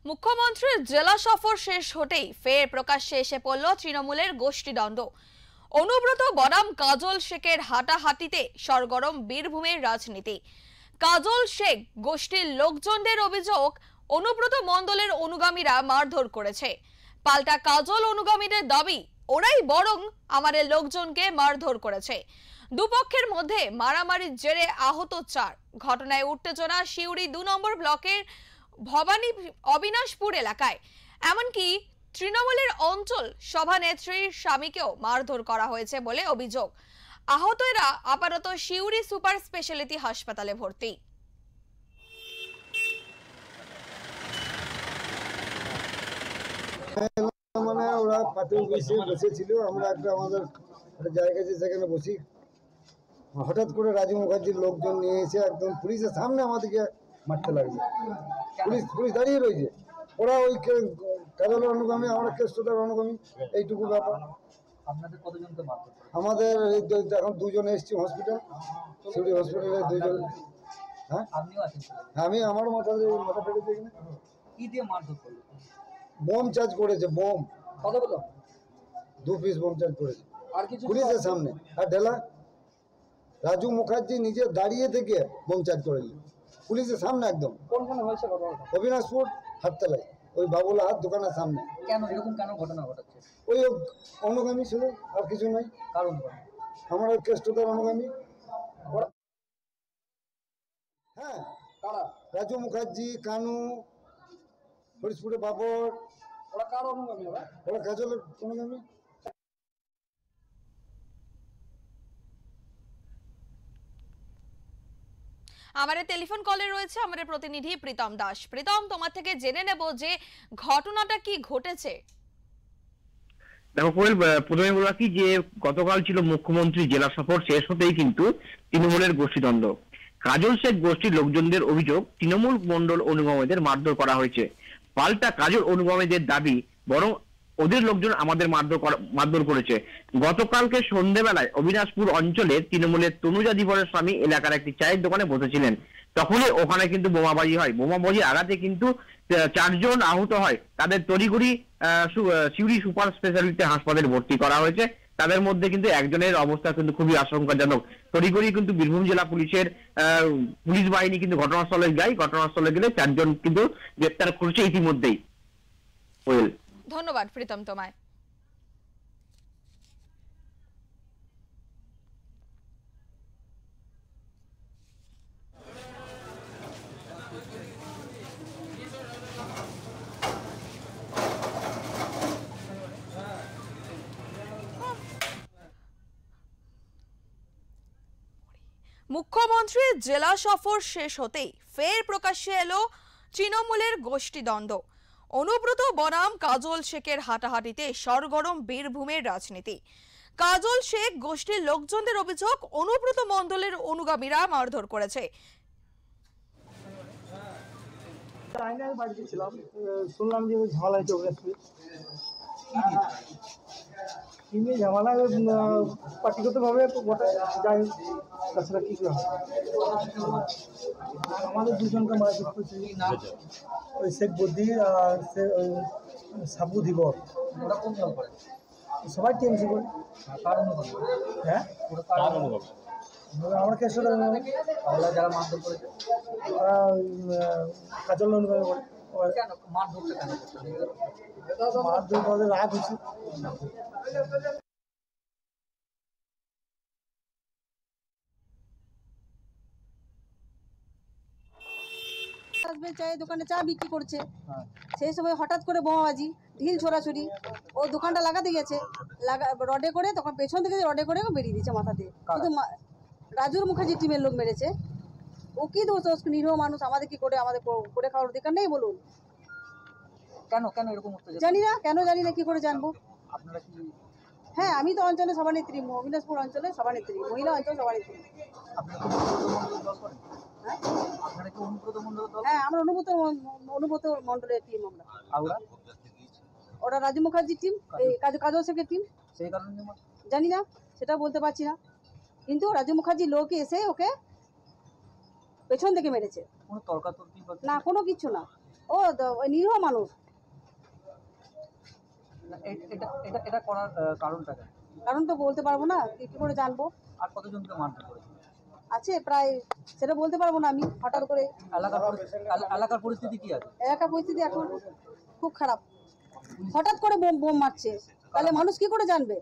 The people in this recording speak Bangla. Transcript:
মুখ্যমন্ত্রীর জেলা সফর শেষ হতেই ফের প্রকাশ্যে এসে পড়ল তৃণমূলের গোষ্ঠীদ্বন্দ্ব। অনুব্রত বনাম কাজল শেখের হাঁটাহাঁটিতে সরগরম বীরভূমের রাজনীতি। কাজল শেখ গোষ্ঠীর লোকজনদের অভিযোগ, অনুব্রত মণ্ডলের অনুগামীরা মারধর করেছে। পাল্টা কাজল অনুগামীদের দাবি, ওরাই বরং আমাদের লোকজনকে মারধর করেছে। দুপক্ষের মধ্যে মারামারির জেরে আহত 4। ঘটনায় উত্তেজনা সিউড়ি 2 নম্বর ব্লকের ভবানী অবিনাশপুর এলাকায়। এমনকি তৃণমূলের অঞ্চল সভানেত্রীর স্বামীকেও মারধর করা হয়েছে বলে অভিযোগ। আহতরা আপাতত সিউড়ি সুপার স্পেশালিটি হাসপাতালে ভর্তি। মানে ওরা পাতে বসেছিল, আমরা আমাদের জায়গা আছে সেখানে বসি। হঠাৎ করে রাজু মুখার্জির লোকজন নিয়ে এসে একদম পুলিশের সামনে আমাদেরকে মারতে লাগছে। পুলিশ দাঁড়িয়ে রয়েছে। ওরা ওই কাজলের অনুগামী, আমরা কেষ্টদার অনুগামী, এইটুকু ব্যাপার। আমাদের এখন 2 জন এসছি হসপিটাল, সিউড়ি হসপিটালে 2 জন। হ্যাঁ, আমি আমার মাথা ফেটে দেখি না। কি দিয়ে মারধর করলো? বোম চার্জ করেছে, বোম। কতগুলো? 2 পিস বোম চার্জ করেছে আর কিছু পুলিশের সামনে। আর ঢেলা রাজু মুখার্জি নিজে দাঁড়িয়ে থেকে বোম চার্জ করেছে পুলিশের সামনে একদম। কোনখানে হয়েছে ঘটনাটা? অবিনাশপুর হাততলায়, ওই বাবুলা হাত দোকানের সামনে। কেন এরকম ঘটনা ঘটাচ্ছে? ওই অনুগামী ছিল, আর কিছু নাই। কারণ আমার কেষ্টদার অনুগামী। হ্যাঁ, কারা? রাজু মুখার্জি, কানু, হরিশপুরে বাবর। ওরা কার অনুগামী হবে? ওরা কাজলের অনুগামী। আমাদের টেলিফোন কলে রয়েছে আমাদের প্রতিনিধি প্রীতম দাস। প্রীতম, তোমার থেকে জেনে নেব যে ঘটনাটা কি ঘটেছে। দেখো কোয়েল, প্রথমে বলা কি যে গতকাল ছিল মুখ্যমন্ত্রী জেলা সফর, শেষ হতেই কিন্তু তৃণমূলের গোষ্ঠীদ্বন্দ্ব। কাজল শেখ গোষ্ঠীর লোকজনদের অভিযোগ, তৃণমূল মণ্ডল অনুগামীদের মারধর করা হয়েছে। পাল্টা কাজল অনুগামীদের দাবি, বরং ওদের লোকজন আমাদের মারধর করেছে। গতকালকে সন্ধ্যেবেলায় অবিনাশপুর অঞ্চলে তৃণমূলের তনুজা ধীবরের স্বামী এলাকার একটি চায়ের দোকানে বসেছিলেন। তখনই ওখানে কিন্তু বোমাবাজি হয়। বোমাবাজির আঘাতে কিন্তু 4 জন আহত হয়। তাদের তড়িঘড়ি সিউড়ি সুপার স্পেশালিটি হাসপাতালে ভর্তি করা হয়েছে। তাদের মধ্যে কিন্তু একজনের অবস্থা কিন্তু খুবই আশঙ্কাজনক। তড়িঘড়ি কিন্তু বীরভূম জেলা পুলিশের পুলিশ বাহিনী কিন্তু ঘটনাস্থলে যায়। ঘটনাস্থলে গেলে 4 জন কিন্তু গ্রেপ্তার করেছে ইতিমধ্যেই। ধন্যবাদ প্রীতম তোমায়। মুখ্যমন্ত্রীর জেলা সফর শেষ হতেই ফের প্রকাশ্যে এলো তৃণমূলের গোষ্ঠীদ্বন্দ্ব। অনুব্রত বনাম কাজল শেখের হাঁটাহাঁটিতে সরগরম বীরভূমের রাজনীতি। কাজল শেখ গোষ্ঠীর লোকজনদের অভিযোগ, অনুব্রত মণ্ডলের অনুগামীরা মারধর করেছে। শুনলাম যে ঝামেলা ঝামেলা পার্টিগতভাবে যাই, তাছাড়া কি করে আমাদের 2 জনকে মারপিট করছে। ওই শেখ বদ্দি আর সাবু ধীবর। সবাই টিএমসি করে। হ্যাঁ, আমার কেষ্টদার যারা মারধর করেছে ওরা কাজল অনুগামী করে। মারধর রাগ হচ্ছে। চায়ের দোকানে চা বিক্রি করছে, সেই সময় হঠাৎ করে বোমাবাজি, ঢিল ছোড়াছুড়ি। ও দোকানটা লাগাতে গেছে, রডে করে, তখন পেছন থেকে রডে করে বেরিয়ে দিয়েছে মাথা দিয়ে। শুধু রাজুর মুখার্জি টিমের লোক মেরেছে। ও কি দোষ? নিরীহ মানুষ, আমাদের কি করে, আমাদের করে খাওয়ার অধিকার নেই? বলুন কেন এরকম জানি না, কেন জানি না, কি করে জানবো? আপনারা কি? হ্যাঁ, আমি তো অঞ্চলে সভানেত্রী, অবিনাশপুর অঞ্চলে সভানেত্রী, মহিলা অঞ্চল সভানেত্রী। হ্যাঁ, আমরা অনুব্রত মণ্ডলের টিম। আমরা ওরা রাজু মুখার্জির টিম, এই কাজল শেখের টিম। সেই কারণে জানি না, সেটা বলতে পারছি না। কিন্তু রাজু মুখার্জির লোক এসে ওকে পেছন থেকে মেরেছে। কোনো তর্কাতর্কি না, কোনো কিছু না। ও ওই নিরীহ মানুষ। এটা করার কারণটা কেন? কারণ তো বলতে পারবো না, কি করে জানবো। আর কতজনকে মারধর করেছে? আছে প্রায়, সেটা বলতে পারবো না আমি হঠাৎ করে। এলাকার পরিস্থিতি কি আছে? এলাকার পরিস্থিতি এখন খুব খারাপ। হঠাৎ করে বোম মারছে, তাহলে মানুষ কি করে জানবে?